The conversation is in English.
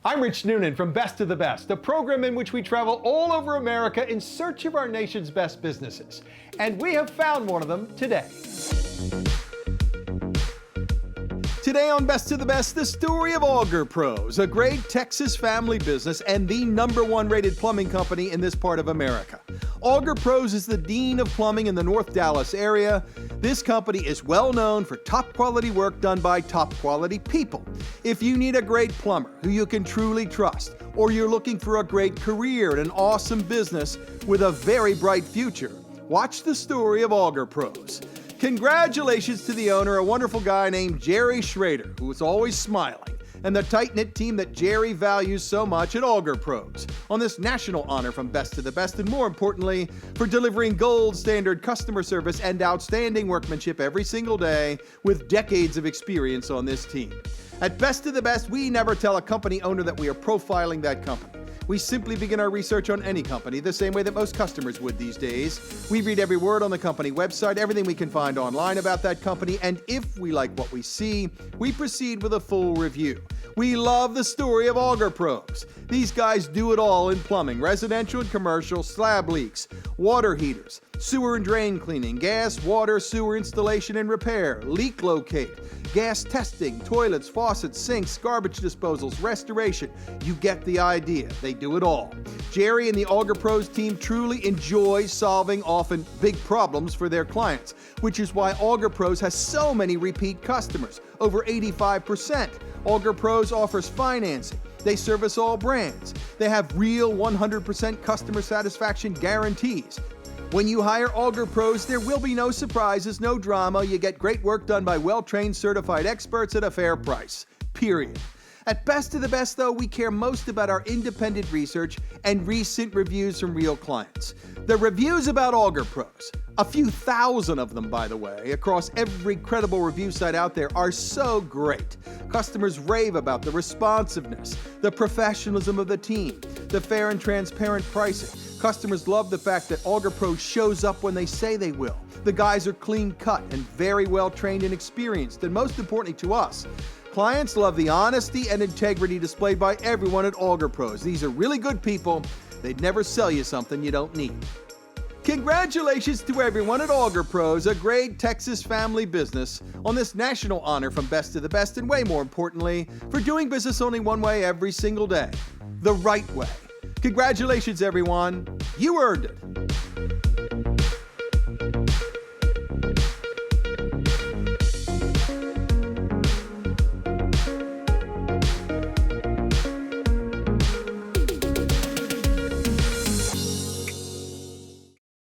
I'm Rich Noonan from Best of the Best, a program in which we travel all over America in search of our nation's best businesses. And we have found one of them today. Today on Best of the Best, the story of Augerpros, a great Texas family business and the #1 rated plumbing company in this part of America. Augerpros is the dean of plumbing in the North Dallas area. This company is well known for top quality work done by top quality people. If you need a great plumber who you can truly trust, or you're looking for a great career in an awesome business with a very bright future, watch the story of Augerpros. Congratulations to the owner, a wonderful guy named Jerry Schrader, who is always smiling, and the tight-knit team that Jerry values so much at Augerpros on this national honor from Best to the Best, and more importantly, for delivering gold standard customer service and outstanding workmanship every single day with decades of experience on this team. At Best of the Best, we never tell a company owner that we are profiling that company. We simply begin our research on any company the same way that most customers would these days. We read every word on the company website, everything we can find online about that company, and if we like what we see, we proceed with a full review. We love the story of Augerpros. These guys do it all in plumbing, residential and commercial, slab leaks, water heaters, sewer and drain cleaning, gas, water, sewer installation and repair, leak locate, gas testing, toilets, faucets, sinks, garbage disposals, restoration. You get the idea. They do it all. Jerry and the Augerpros team truly enjoy solving often big problems for their clients, which is why Augerpros has so many repeat customers, over 85%. Augerpros offers financing. They service all brands. They have real 100% customer satisfaction guarantees. When you hire Augerpros, there will be no surprises, no drama. You get great work done by well-trained, certified experts at a fair price. Period. At Best of the Best, though, we care most about our independent research and recent reviews from real clients. The reviews about Augerpros, a few thousand of them, by the way, across every credible review site out there, are so great. Customers rave about the responsiveness, the professionalism of the team, the fair and transparent pricing. Customers love the fact that Augerpros shows up when they say they will. The guys are clean cut and very well trained and experienced, and most importantly to us, clients love the honesty and integrity displayed by everyone at Augerpros. These are really good people. They'd never sell you something you don't need. Congratulations to everyone at Augerpros, a great Texas family business, on this national honor from Best of the Best, and way more importantly, for doing business only one way every single day, the right way. Congratulations, everyone. You earned it.